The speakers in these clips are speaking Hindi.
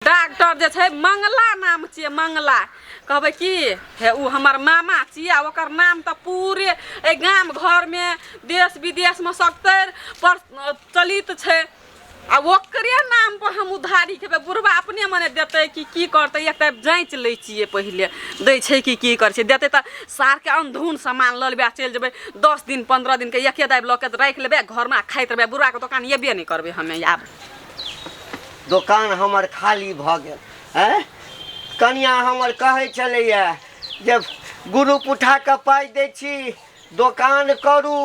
डॉक्टर जे छै मंगला नाम छियै मंगला कहबै की हे उ हमर मामा छियै ओकर नाम तऽ पूरे ए गाम घर में देश विदेश में सकतर प्रचलित छै आ ओकरे नाम पर हम उधारी खेबै बुढ़बा अपने मने देतै कि की करतै एक टाइप जाँच लै छियै पहिले दै छै कि की करै छै देतै तऽ सार के अंधुन सामान लऽ लेबै चलि जेबै 10 दिन 15 दिन के एके दाबि लऽ के राखि लेबै घरमे खाइत रहबै बुढ़बा के दोकान एबे नहि करबै हमे आब दुकान हमर खाली भऽ गेल हैं कनिया हमर कहै छलैया जे ग्रुप उठा के पाइ दै छी दोकान करू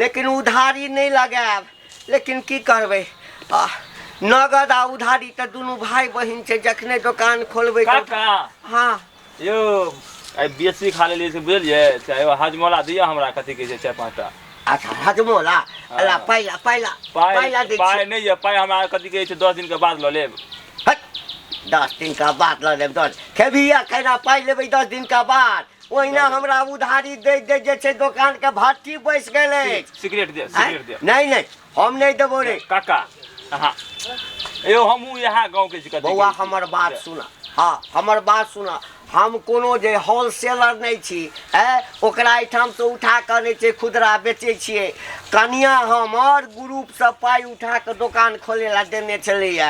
लेकिन उधारी नहीं लगायब लेकिन की करबै नगद आ उधारी तऽ दुनू भाई बहिन छै जखने दुकान खोलबै काका हाँ यो आई बेसी खा लेलिए से बुझलिए चाहे हजमोला दिया हमरा कथि के 4-5 टा अच्छा हजमोला अला पाइला दे पाइ नहीं है पाइ हमरा कथि के 10 दिन के बाद ल लेब 10 दिन का बाद ल लेब 10 खेबिया केना पाइ लेबै 10 दिन का बाद ओहिना हमरा उधारी दे दे जे छै दुकान के भट्टी बैस गेलै सिगरेट दे नहीं हम नहीं देबो रे काका हाँ यो हमहू यहाँ गांव के कथि बौआ हमर बात सुना हाँ हमर बात सुना हम कोनो जे होलसेलर नहीं छी ओकरा एठाम से उठा के नहीं छै खुदरा बेचे छियै कनिया हमर ग्रुप से पाई उठा के दुकान खोले ला देने छलैया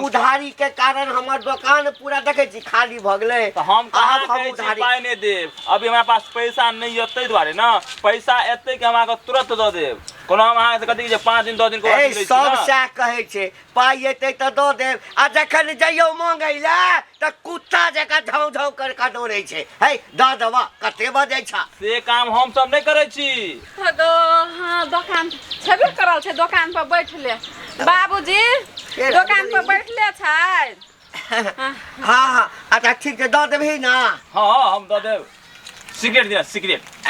उधारी के कारण हमर दुकान पूरा देखे छी खाली भ गेलै तो हम उधारी पाई नहीं देब अभी हमरा पास पैसा नहीं है तै दुआरे ना पैसा एते के हमरा के तुरंत द देब कोनो हम अहाँ से कथि जे 5 दिन 10 दिन को ए सब सह कहै छै पाई एते त द देब आ जखन जइयो मांगै ला त कुत्ता जका झौ कर का दौड़ै छै हे द देबा कते बजै छ से काम हम सब नहीं करै छी हां दुकान छबे करल छै दुकान पर बैठले बाबूजी दुकान पर बैठले छै हां अच्छा ठीक छै द देबही ना हां हम the Deb cigarette they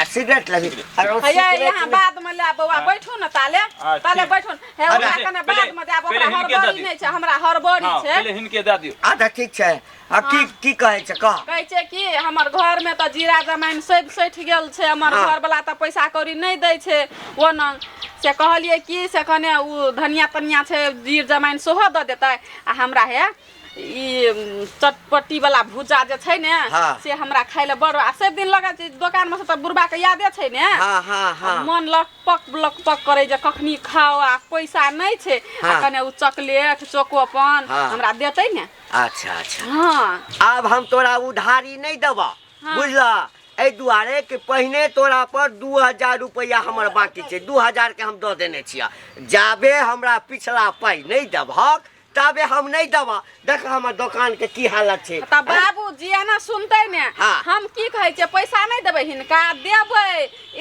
cigarette लगी हैया यहाँ बाद में ले बौआ बैठो न ताले बैठो हे ओकरा कने बाद में दे ओकरा हरबड़ी नहीं छै हमरा हरबड़ी छै पहले हिनके दे दियौ अच्छा ठीक छै आ की कहै छै कहै छै कि हमर घर में त जीरा जमाइन सैठ गेल छै हमर घर वाला त पैसा कौड़ी नहीं दै छै ओना से कहलिए कि से कने उ धनिया तनिया छै जीर जमाइन सोहो द देतै आ हमरा हे ई चटपटी वाला भुजा जे छै ने से हमरा खाइ ले बड़ आ सब दिन लगा दुकान में से त बुढ़बा के यादे छै ने मन लकपक करे जे कखनी खाओ आ पैसा नहीं छै आ कने उ चॉकलेट चोकोपन हमरा देतै ने अच्छा हां अब हम तोरा उधारी नहीं देबा बुझला ए दुआरे कि पहिने तोरा पर 2000 रुपया हमर बाकी छै 2000 के हम द देने छिया जाबे हमरा पिछला पाई नहीं देबहक तबे हम नहीं देबा देख हमर दुकान के की हालत छै त बाबूजी एना सुनतै ने हम की कहै छै पैसा नहीं देबै हिनका देबै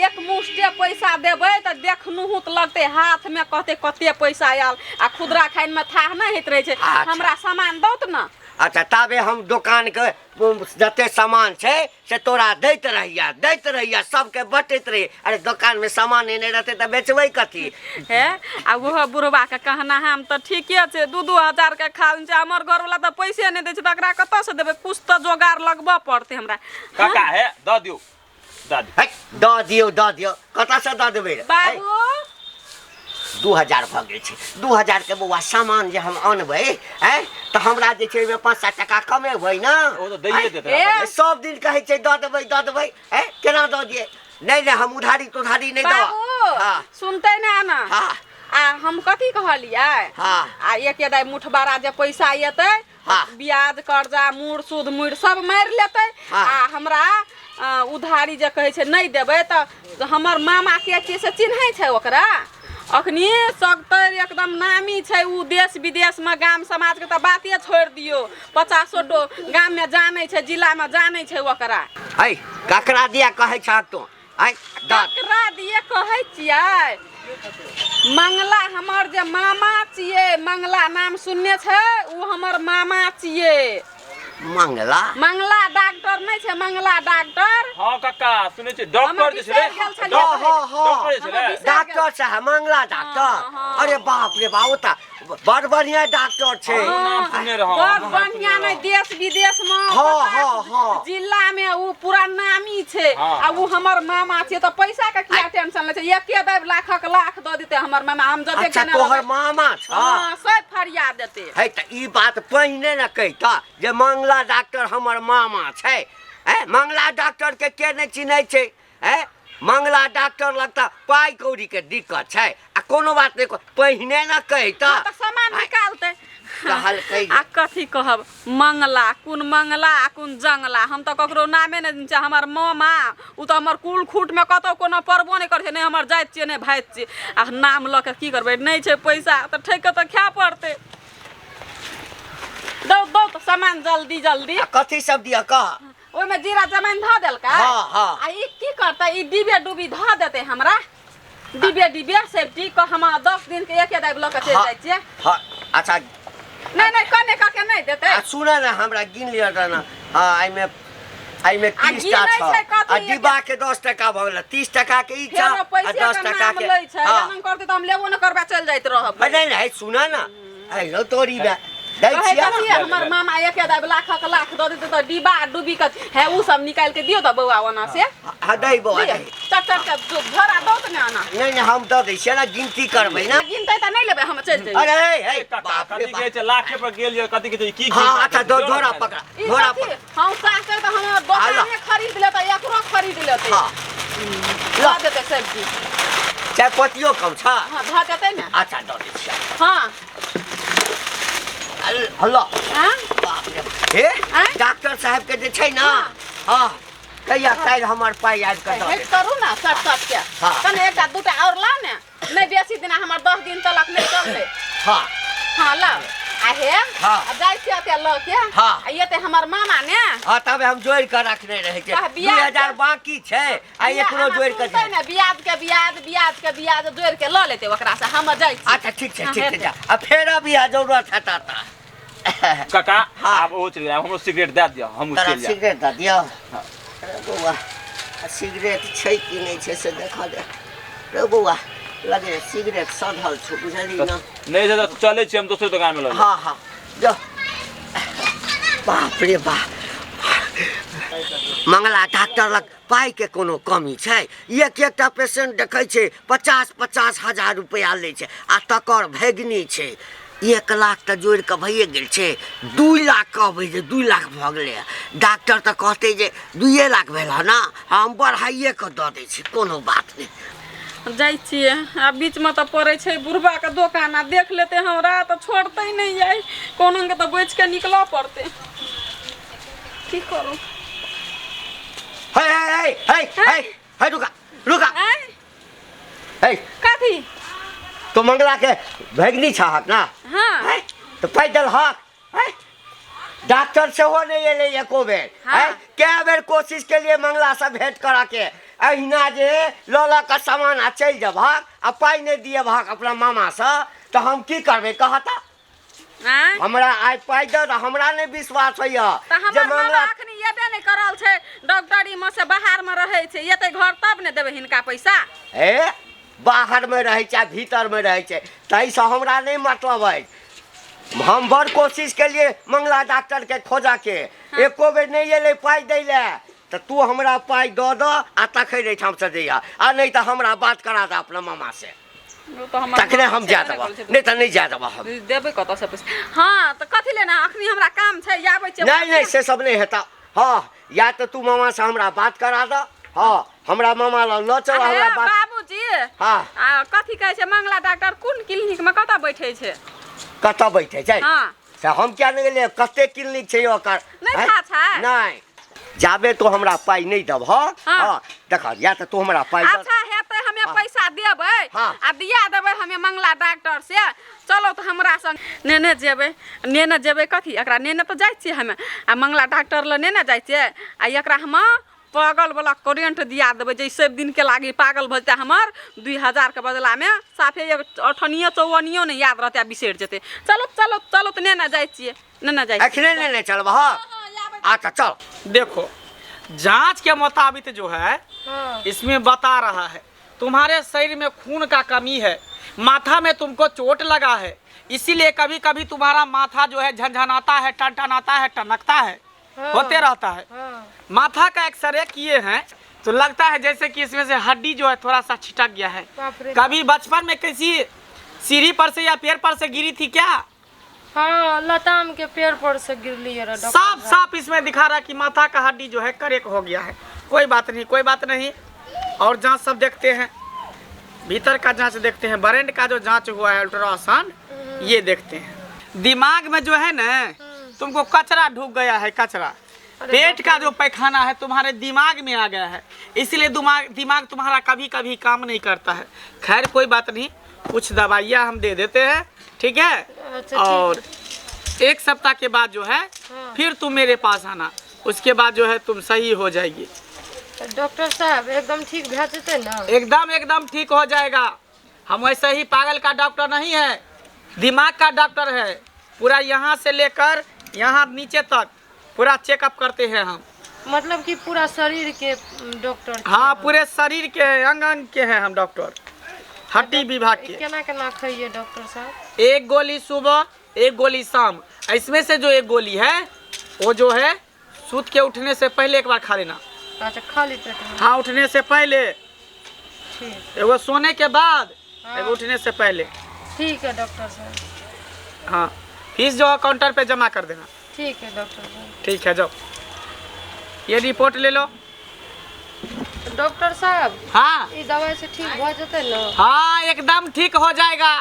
एक मुष्ठे पैसा देबै त देखनुहु त लगतै हाथ में कहते कते पैसा आयल आ खुदरा खाइन में थाह नहीं होत रहे छै हमरा सामान दौत न अच्छा तबे हम दुकान के जते सामान छै से तोरा दैत रहिया सबके बटैत रही अरे दुकान में सामान नहीं रहते त बेचबै कथी हे आ वो बुढ़बा के कहना हम त ठीके छै 2-2 हजार के खाल छै हमर घर वाला त पैसे नहीं दै छै त एकरा कत से देबै कुछ त जोगार लगबा पड़ते हमरा काका हे द दियौ कत से द देबै बाबू 2000 भ गेल छै 2000 के बौआ सामान जे हम अनबै त हमरा जे छै 5-7 टका कमेबै ना ओ त दैये देतै सब दिन कहै छै द देबै केना द दिए नहीं हम उधारी नहीं देबा हां सुनतै ना ना आ हम कथी कहलियै आ एक दाई मुठबारा जे पैसा एतै ब्याज कर्जा मूड़ सूद मुड़ सब मार लेतै आ हमरा उधारी जे कहै छै नहीं देबै त हमर मामा के से चिन्है छै ओकरा अखनी सकतर एकदम नामी छै उ देश विदेश में गाम समाज के त बाते छोड़ दियो 50 टो गाम में जानै छै जिला में जानै छै ओकरा ककरा दिया कहै छ तो ककरा दिया कहै छियै मंगला हमर जे मामा छियै मंगला नाम सुनने छै उ हमर मामा छियै मंगला डॉक्टर नहीं छै मंगला डॉक्टर हां काका सुनै छै डॉक्टर जे छै डॉक्टर साहब मंगला डॉक्टर अरे बाप रे बाप बड़ बढ़िया डॉक्टर छे नाम सुनने रहो बड़ बढ़िया नहीं देश विदेश में हाँ। जिला में वो पूरा नामी छे आ वो हमर मामा छे तो पैसा का क्या टेंशन ले छे 1 लाख दे देते हमर मामा हम जते अच्छा तोहर मामा छ हां सब फरियाद देते है त ई बात पहिने न कहिता जे मंगला डॉक्टर हमर मामा छै मंगला डॉक्टर के नहीं चिन्है छै मंगला डॉक्टर लगता पाई कौड़ी के दिक्कत छै आ कोनो बात नहीं पहिने न कहिता तो सामान निकालते कहल कहि आ कथी कहब मंगला आ कुन जंगला हम तो ककरो नामे नहीं छै हमर मामा उ तो हमर कुल खूट में कतो कोनो परबो नहीं कर छै नहीं हमर जाइत छियै नहीं भाइत छियै आ नाम ल के की करबै नहीं छै पैसा तो ठेक के तो खाय पड़ते दो तो सामान जल्दी कथी सब दिया कह ओइ में जीरा जमाइन ध देलका हां आ ई की करता ई डिबे डुबी ध देते हमरा डिबे सेफ्टी को हम 10 दिन के एक दाब ल के चल जाय छियै हां अच्छा नहीं कने का के नहीं देते सुना ना हमरा गिन लिया ना हां आई में 30 टा छ आ डिब्बा के 10 टका भ गेल 30 टका के ई छ आ 10 टका के हां करते त हम लेबो न करबा चल जाइत रहब नहीं सुना ना आई लो तोरी बा हमर मामा 1 लाख दे देते तो डिब्बा डुबी के है उ सब निकाल के दियो त बउआ वना से हां दई बउआ चट के भरा दो त ना नहीं हम तो दै छै ना गिनती करबै ना गिनतै त नहीं लेबै हम चल जाई अरे हे कथी के छै लाख पर गेल कथी के छै की हां अच्छा दो झोरा पकड़ा झोरा पकड़ हम साकर त हम दुकान में खरीद ले त एकरो खरीद लेते हां ला देते सब्जी चाय पत्तियो कम छ हां धा देते ना अच्छा दो दै छै हां हल्ला हां बाप रे हे डॉक्टर साहब के जे छै ना हां कहिया काल हमर पाई याद कर दो हेट करू ना सट के कने एकटा दूटा और ला ने नहीं बेसी दिन हमर 10 दिन तक नहीं चलते हां ला आ हे आ जाय छै ते ल के आ ये हमर मामा ने हां तबे हम जोड़ के रखने रहे छै 2000 बाकी छै आ एकरो जोड़ के दे ने ब्याज के ब्याज जोड़ के ल लेते ओकरा से हम जाय छी अच्छा ठीक छै जा आ फेर अभी आ जरूरत हेता त काका अब ओ चल हमरो सिगरेट दे दियो हम चल जा सिगरेट दे दियो अरे बउआ सिगरेट छै कि नहीं छै से देखा दे रे बउआ लगे सिगरेट सधल छ बुझली ना नहीं जे चले छी हम दोसर दुकान में ल हां जो बाप रे बाप मंगला डॉक्टर लग पाई के कोनो कमी छै एकटा पेशेंट देखै छै 50 हजार रुपया ले छै आ तकर भगनी छै 1 लाख त जोड़ के भइए गेल छै 2 लाख कहबै जे 2 लाख भ गेलै डॉक्टर त कहते जे 2 लाख भेला ना हम बढ़ाइए के द दै छी कोनो बात नहीं जाय छियै आ बीच में तो पड़े छै बुढ़बा के दुकान आ देख लेते हमरा तो छोड़ते नहीं जाय कोनो के तो बेच के निकल पड़ते की करू हे रुका हे कथी तो मंगला के भगनी छहक ना हां तो पैदल हक डॉक्टर से हो नहीं एले एको बेर कै बेर कोशिश के लिए मंगला से भेंट करा के अहिना जे लला का सामान आ चल जबहक आ पाई नहीं दिए भाग अपना मामा से तो हम की करबे कहता हमरा आइ पाई दे हमरा नहीं विश्वास होइया जे मंगला अखनी येबे नहीं करल छै डॉक्टरी में से बाहर में रहे छै येते घर तब ने देबे हिनका पैसा बाहर में रहे छै भीतर में रहे छै तई से हमरा नहीं मतलब है हम बड़ कोशिश के लिए मंगला डॉक्टर के खोजा के एको बेर नहीं एले पाई दै ले तो तू हमरा पाई दो दो आ तखे रे ठाम से दैया आ नहीं तो हमरा बात करा दे अपना मामा से तखने हम जा देबा नहीं तो नहीं जा देबा हम देबे कत से पैसा हां तो कथि लेना अखनी हमरा काम छै आबै छै नहीं से सब नहीं हेता हां या तो तू मामा से हमरा बात करा दे हां हमरा मामा ल चल हमरा बात बाबूजी हां आ कथि कहै छै मंगला डॉक्टर कोन क्लिनिक में कत बैठे छै कत बैठे छै हां से हम क्या नहीं ले कते क्लिनिक छै ओकर नहीं था छै नहीं जाबे तो हमरा पाई नहीं दब हां देख या तो तू हमरा पाई दे अच्छा हेते हमें पैसा देबै आ दिया देबै हमें मंगला डॉक्टर से चलो तो हमरा संग नेने जेबै कथि एकरा नेने तो जाय छी हमें आ मंगला डॉक्टर ल नेने जाय छी आ एकरा हम पागल वाला करेंट दिया देबै जे सब दिन के लागी पागल भजता हमर 2000 के बदला में साफे 98 54 नहीं याद रहते बिसर जेते चलो तो नेने जाय छी नेने जाय अखने नेने चलबा अच्छा चल देखो जांच के मुताबिक जो है इसमें बता रहा है तुम्हारे शरीर में खून का कमी है माथा में तुमको चोट लगा है इसीलिए कभी कभी तुम्हारा माथा जो है झनझनाता है, टनटनाता है, टनकता है, होते रहता है। माथा का एक्सरे किए हैं तो लगता है जैसे कि इसमें से हड्डी जो है थोड़ा सा छिटक गया है। कभी बचपन में किसी सीढ़ी पर से या पेड़ पर से गिरी थी क्या? हाँ, लताम के पेड़ पर से गिर लिए रहा। साफ साफ इसमें दिखा रहा है कि माथा का हड्डी जो है करेक हो गया है। कोई बात नहीं, कोई बात नहीं। और जांच सब देखते हैं, भीतर का जांच देखते हैं, ब्रेन का जो जांच हुआ है अल्ट्रासाउंड, ये देखते हैं। दिमाग में जो है ना तुमको कचरा ढुक गया है, कचरा। पेट का जो पैखाना है तुम्हारे दिमाग में आ गया है, इसलिए दिमाग तुम्हारा कभी कभी काम नहीं करता है। खैर कोई बात नहीं, कुछ दवाइयाँ हम दे देते हैं, ठीक है? अच्छा, और 1 सप्ताह के बाद जो है फिर तुम मेरे पास आना, उसके बाद जो है तुम सही हो जाएगी। डॉक्टर साहब एकदम ठीक भेजते ना? एकदम ठीक हो जाएगा। हम वैसे ही पागल का डॉक्टर नहीं है, दिमाग का डॉक्टर है। पूरा यहाँ से लेकर यहाँ नीचे तक पूरा चेकअप करते हैं हम। मतलब कि पूरा शरीर के डॉक्टर? हाँ, पूरे शरीर के अंग अंग के हैं हम डॉक्टर, हड्डी विभाग के। केना केना खाइए डॉक्टर साहब? 1 गोली सुबह, 1 गोली शाम। इसमें से जो 1 गोली है वो जो है सूत के उठने से पहले एक बार खा लेना। अच्छा, खाली पेट में? हाँ, उठने से पहले। ठीक। एगो सोने के बाद, हाँ। एगो उठने से पहले। ठीक है डॉक्टर साहब। हाँ, फीस जो है काउंटर पे जमा कर देना। ठीक है डॉक्टर साहब। ठीक है, जाओ ये रिपोर्ट ले लो। डॉक्टर साहब, हाँ ये दवाई से ठीक हो जाते ना? हाँ, एकदम ठीक हो जाएगा।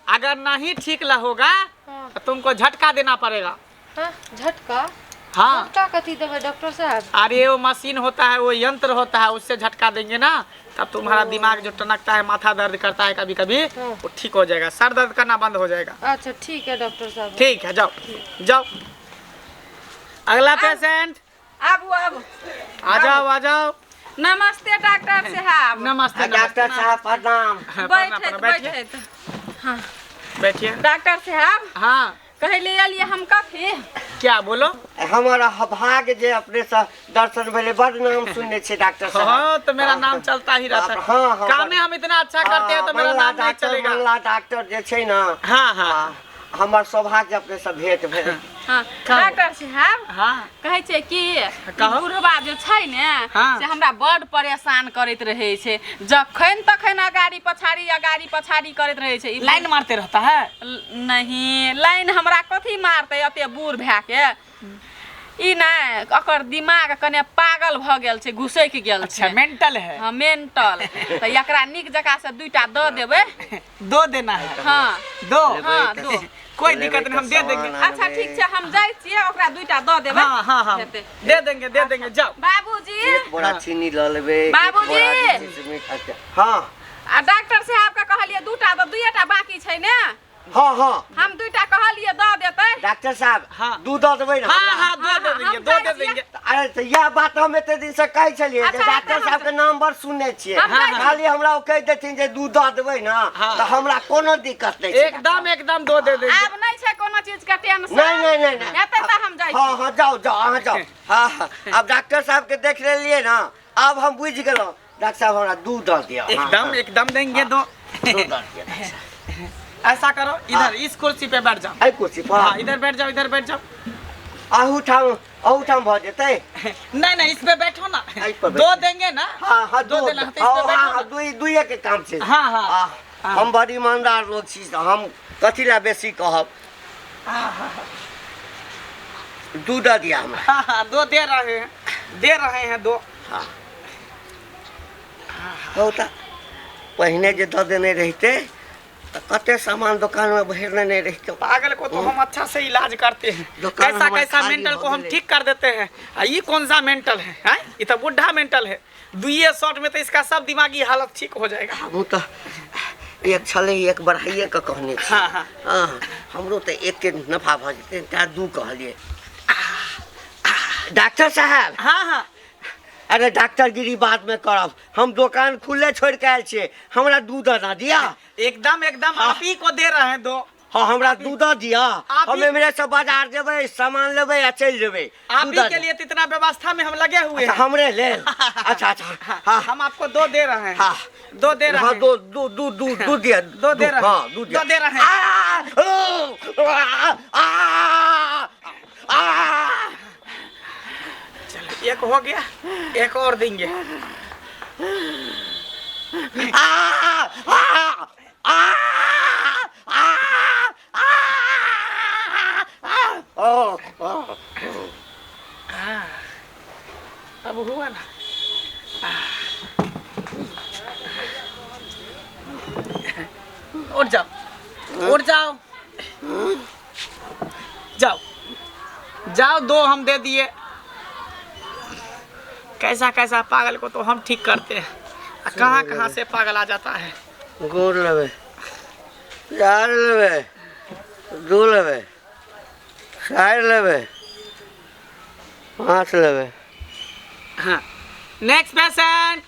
अगर नहीं ठीक होगा हाँ। तो तुमको झटका देना पड़ेगा। हाँ, झटका? हाँ, झटका कथी देवे डॉक्टर साहब? अरे वो मशीन होता है, वो यंत्र होता है, उससे झटका देंगे ना, तब तुम्हारा दिमाग जो टनकता है, माथा दर्द करता है कभी कभी, वो ठीक हो जाएगा, सर दर्द करना बंद हो जाएगा। अच्छा ठीक है डॉक्टर साहब। ठीक है, जाओ जाओ। अगला पेशेंट, अब आ जाओ आ जाओ। नमस्ते डॉक्टर साहब। नमस्ते डॉक्टर साहब प्रणाम। बैठे हाँ बैठिए। डॉक्टर साहब, हाँ, कहले अलिए हम कथी? क्या बोलो? हमारा भाग्य जे अपने से दर्शन भेले, बड़ नाम सुनने छे डॉक्टर साहब। हाँ, तो मेरा नाम चलता ही रहता है। हाँ, हाँ, काम में हम इतना अच्छा करते हैं तो मेरा नाम नहीं चलेगा। मंगला डॉक्टर जे छे ना, हाँ हाँ हमार सौभाग्य अपने से भेंट भेल। हाँ डॉक्टर साहब, हाँ, कहै छै कि कहो। बुढ़वा जे छै ने हाँ। से हमरा बड़ परेशान करैत रहे छै। जखन तखन अगाड़ी पछाड़ी करैत रहे छै। लाइन मारते रहता है। नहीं, लाइन हमरा कथी मारते, अते बूढ़ भए के। ई नै, ओकर दिमाग कने पागल भ गेल छै, घुसैक गेल अच्छा, छै। मेंटल है। हाँ, मेंटल। तो एकरा निक जगह से 2टा द देबै। 2 देना है। हाँ दो। हाँ, दो। कोई दिक्कत नहीं, हम दे देंगे। अच्छा ठीक छै, हम जाइ छियै, ओकरा 2टा द देबै। हाँ हाँ हाँ, हेतै। दे देंगे, जाओ। बाबूजी, एक बोरा चीनी ल लेबै। बाबूजी। हाँ आ डॉक्टर साहब के कहलिए 2टा द, 2टा बाकी छै ने। हाँ हाँ, हम 2टा कहलिए द देतै। डॉक्टर साहब हाँ। दूध दऽ देबै ना? हाँ हाँ, 2 दे देंगे, हम 2 दे जाइ देंगे। अरे तो यह बात हम एते दिन से कहै छलियै, अच्छा, डॉक्टर अच्छा, साहब के नाम बड़ सुनने छियै। हाँ, खाली हमरा ओ कहि देथिन जे दूध दऽ देबै ना, हाँ। तो हमरा कोनो दिक्कत नहीं छै। एकदम 2 दे देंगे। आब नहीं छै कोनो चीज के टेंशन। नहीं। हेतै त हम जाइ हाँ छी। हाँ, जाओ अहाँ जाओ। हाँ हाँ, अब डॉक्टर साहब के देख लेलियै ना, अब हम बुझ गेलहुँ। डॉक्टर साहब हमरा दूध दऽ दिअ। एकदम देंगे 2। दूध दऽ दिअ। ऐसा करो, इधर इस कुर्सी पे बैठ जाओ। एहि कुर्सी पर? हाँ, इधर बैठ जाओ। अहूठाम भऽ जेतै? नहीं, इस पे बैठो ना। एहि पर 2 देंगे ना। हाँ हाँ, 2 देना है तो इस पे बैठो हाँ, ना। दुइये के काम छै। हाँ। हम बड़ी ईमानदार लोग छी, हम कथी ला बेसी कहब। दूध दऽ दिअ हमरा। हाँ, 2 दे रहे हैं 2। हाँ तऽ पहिने जे दऽ देने रहिते तो कते सामान दुकान में भरने नहीं रहिते। पागल को तो हम अच्छा से इलाज करते हैं, दुकान कैसा हमारे कैसा खाली मेंटल को हो हम गेले। ठीक कर देते हैं। ये कौन सा मेंटल है? ये तो बुढ़ा मेंटल है। 2 शॉट में तो इसका सब दिमागी हालत ठीक हो जाएगा। हमहूँ तो एक छलै, एक बढ़ाइए के कहने छी। हाँ, हाँ। हाँ, हमरो तो एक के नफा भऽ जेतै, तेँ 2 कहलिए। डॉक्टर साहब, हाँ, अरे डॉक्टरगिरी बाद में करब, हम दुकान खुले छोड़ के आयल छियै, हमरा दूध दऽ दिया। एकदम आप ही को दे रहे हैं 2। हाँ हमरा दूध दिया। हम ही- मेरे से बाजार जेबै सामान लेबै आ चलि जेबै। आप दूध ही के लिए तो इतना व्यवस्था में हम लगे हुए अच्छा हैं। हमरे ले। अच्छा अच्छा हाँ हम आपको 2 दे रहे हैं। हाँ 2 दे रहे हाँ हैं। दूध दिया। 2 दे रहे हैं। हाँ दूध 2 दे रहे हैं। चलो एक हो गया, एक और देंगे। अब हुआ ना। उठ जाओ, उठ जाओ, जाओ जाओ। 2 हम दे दिए। कैसा कैसा पागल को तो हम ठीक करते हैं, कहाँ कहाँ से पागल आ जाता है। गोर लेबै, चार लेबै, 2 लेबै, 4 लेबै, 5 लेबै। हाँ नेक्स्ट पेशेंट।